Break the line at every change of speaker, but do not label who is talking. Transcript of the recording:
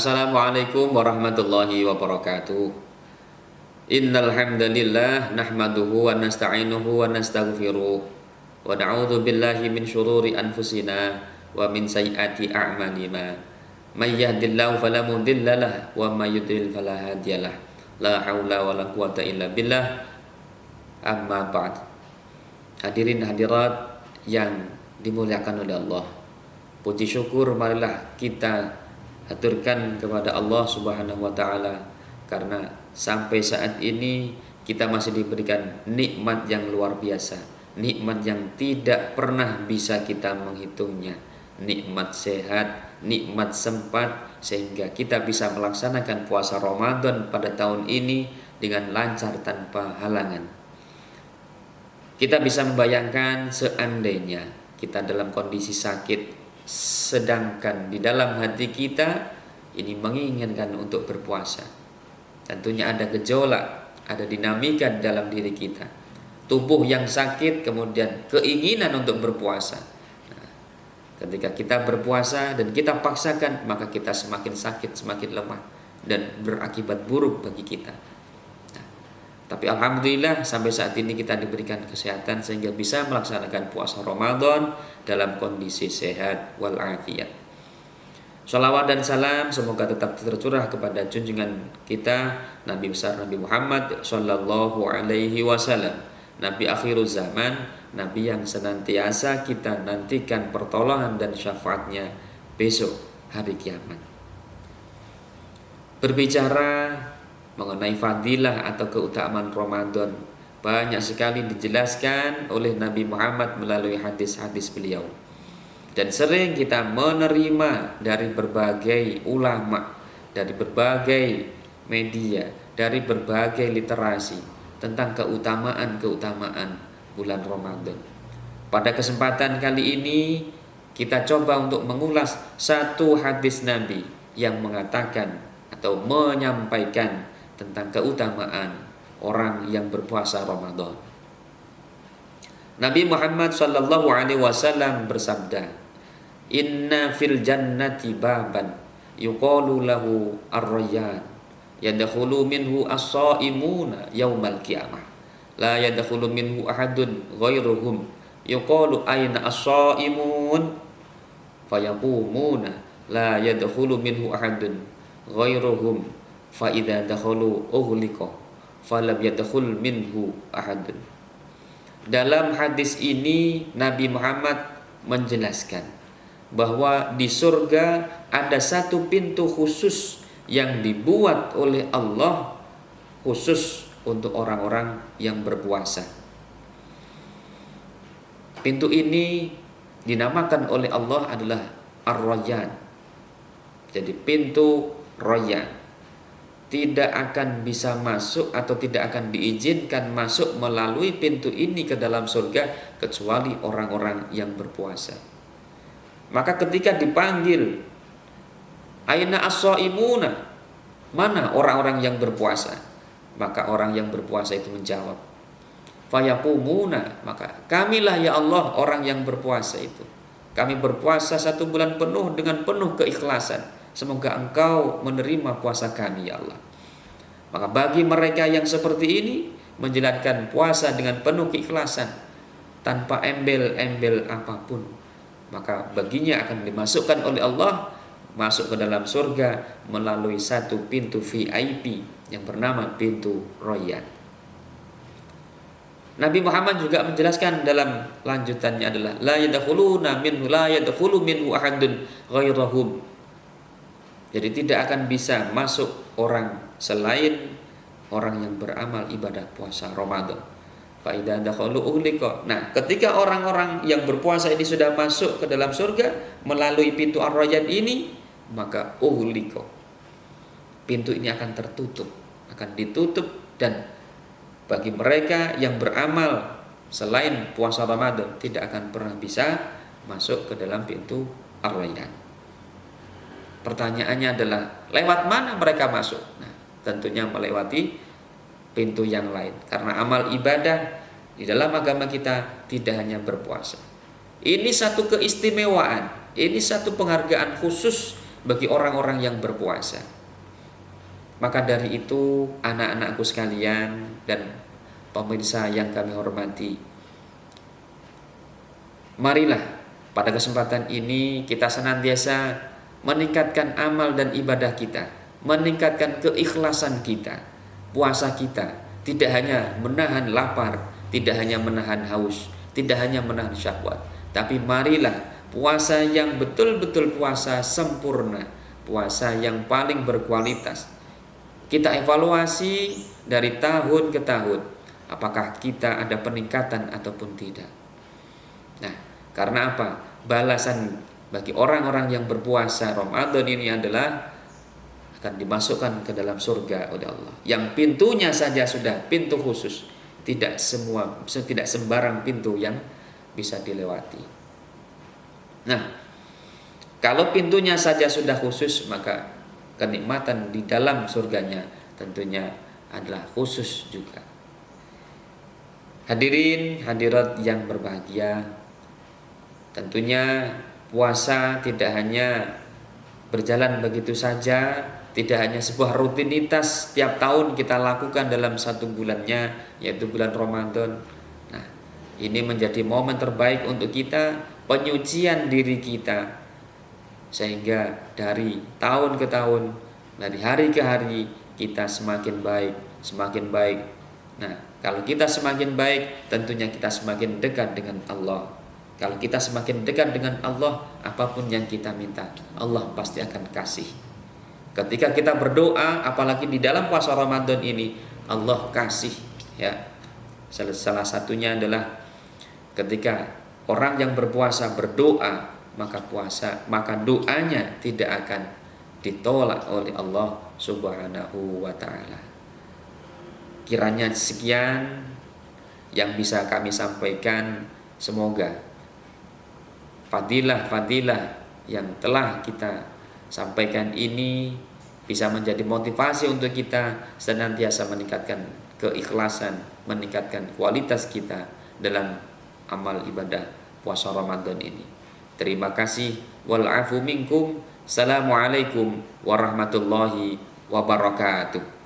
Assalamualaikum warahmatullahi wabarakatuh. Innal hamdalillah nahmaduhu wa nasta'inuhu wa nastaghfiruh wa na'udzu billahi min syururi anfusina wa min sayyiati a'malina. May yahdihillahu fala mudhillalah wa may yudlil fala hadiyalah. La haula wa la quwata illa billah. Amma ba'd. Hadirin hadirat yang dimuliakan oleh Allah. Puji syukur marilah kita haturkan kepada Allah Subhanahu wa taala karena sampai saat ini kita masih diberikan nikmat yang luar biasa, nikmat yang tidak pernah bisa kita menghitungnya, nikmat sehat, nikmat sempat sehingga kita bisa melaksanakan puasa Ramadan pada tahun ini dengan lancar tanpa halangan. Kita bisa membayangkan seandainya kita dalam kondisi sakit, sedangkan di dalam hati kita ini menginginkan untuk berpuasa. Tentunya ada gejolak, ada dinamika dalam diri kita. Tubuh yang sakit kemudian keinginan untuk berpuasa. Nah, ketika kita berpuasa dan kita paksakan, maka kita semakin sakit, semakin lemah dan berakibat buruk bagi kita. Tapi alhamdulillah sampai saat ini kita diberikan kesehatan sehingga bisa melaksanakan puasa Ramadan dalam kondisi sehat walafiat. Shalawat dan salam semoga tetap tercurah kepada junjungan kita Nabi besar Nabi Muhammad sallallahu alaihi wasallam, Nabi akhirul zaman, Nabi yang senantiasa kita nantikan pertolongan dan syafaatnya besok hari kiamat. Berbicara mengenai fadilah atau keutamaan Ramadan banyak sekali dijelaskan oleh Nabi Muhammad melalui hadis-hadis beliau, dan sering kita menerima dari berbagai ulama, dari berbagai media, dari berbagai literasi tentang keutamaan-keutamaan bulan Ramadan. Pada kesempatan kali ini kita coba untuk mengulas satu hadis Nabi yang mengatakan atau menyampaikan tentang keutamaan orang yang berpuasa Ramadan. Nabi Muhammad sallallahu alaihi wasallam bersabda, "Inna fil jannati baban yuqalu lahu ar-rayyan, yadkhulu minhu as-shaimuna yaumal qiyamah. La yadkhulu minhu ahadun ghairuhum. Yuqalu aina as-shaimun? Fayaqumuna la yadkhulu minhu ahadun ghairuhum. Fa idza dakhalu ughliqa falam yadkhul minhu ahadun." Dalam hadis ini Nabi Muhammad menjelaskan bahwa di surga ada satu pintu khusus yang dibuat oleh Allah khusus untuk orang-orang yang berpuasa. Pintu ini dinamakan oleh Allah adalah Ar-Rayyan. Jadi pintu Rayyan tidak akan bisa masuk atau tidak akan diizinkan masuk melalui pintu ini ke dalam surga kecuali orang-orang yang berpuasa. Maka ketika dipanggil, aina as-shaimuna, mana orang-orang yang berpuasa? Maka orang yang berpuasa itu menjawab, fayaqumuna, maka kamilah ya Allah orang yang berpuasa itu. Kami berpuasa 1 bulan penuh dengan penuh keikhlasan. Semoga engkau menerima puasa kami ya Allah. Maka bagi mereka yang seperti ini menjalankan puasa dengan penuh keikhlasan tanpa embel-embel apapun, maka baginya akan dimasukkan oleh Allah masuk ke dalam surga melalui satu pintu VIP yang bernama pintu Rayyan. Nabi Muhammad juga menjelaskan dalam lanjutannya adalah la yadkhulu minhu ahadun ghairahum. Jadi tidak akan bisa masuk orang selain orang yang beramal ibadah puasa Ramadan. Fa idza dakhalu ughliqa. Nah, ketika orang-orang yang berpuasa ini sudah masuk ke dalam surga melalui pintu Ar-Rayyan ini, maka ughliqa. Pintu ini akan tertutup, akan ditutup, dan bagi mereka yang beramal selain puasa Ramadan tidak akan pernah bisa masuk ke dalam pintu Ar-Rayyan. Pertanyaannya adalah lewat mana mereka masuk? Nah, tentunya melewati pintu yang lain. Karena amal ibadah di dalam agama kita tidak hanya berpuasa. Ini satu keistimewaan, ini satu penghargaan khusus bagi orang-orang yang berpuasa. Maka dari itu anak-anakku sekalian dan pemirsa yang kami hormati, marilah pada kesempatan ini kita senantiasa meningkatkan amal dan ibadah kita, meningkatkan keikhlasan kita. Puasa kita tidak hanya menahan lapar, tidak hanya menahan haus, tidak hanya menahan syahwat, tapi marilah puasa yang betul-betul puasa sempurna, puasa yang paling berkualitas. Kita evaluasi dari tahun ke tahun, apakah kita ada peningkatan ataupun tidak. Nah, karena apa? Balasan bagi orang-orang yang berpuasa Ramadan ini adalah akan dimasukkan ke dalam surga oleh Allah. Yang pintunya saja sudah pintu khusus, tidak sembarang pintu yang bisa dilewati. Nah, kalau pintunya saja sudah khusus, maka kenikmatan di dalam surganya tentunya adalah khusus juga. Hadirin hadirat yang berbahagia, tentunya puasa tidak hanya berjalan begitu saja, tidak hanya sebuah rutinitas setiap tahun kita lakukan dalam satu bulannya, yaitu bulan Ramadan. Nah, ini menjadi momen terbaik untuk kita, penyucian diri kita, sehingga dari tahun ke tahun, dari hari ke hari, kita semakin baik, semakin baik. Nah, kalau kita semakin baik, tentunya kita semakin dekat dengan Allah. Kalau kita semakin dekat dengan Allah, apapun yang kita minta, Allah pasti akan kasih. Ketika kita berdoa, apalagi di dalam puasa Ramadan ini, Allah kasih, ya. Salah satunya adalah ketika orang yang berpuasa berdoa, maka doanya tidak akan ditolak oleh Allah Subhanahu wa taala. Kiranya sekian yang bisa kami sampaikan, semoga fadilah-fadilah yang telah kita sampaikan ini bisa menjadi motivasi untuk kita senantiasa meningkatkan keikhlasan, meningkatkan kualitas kita dalam amal ibadah puasa Ramadan ini. Terima kasih. Wal afu minkum. Assalamualaikum warahmatullahi wabarakatuh.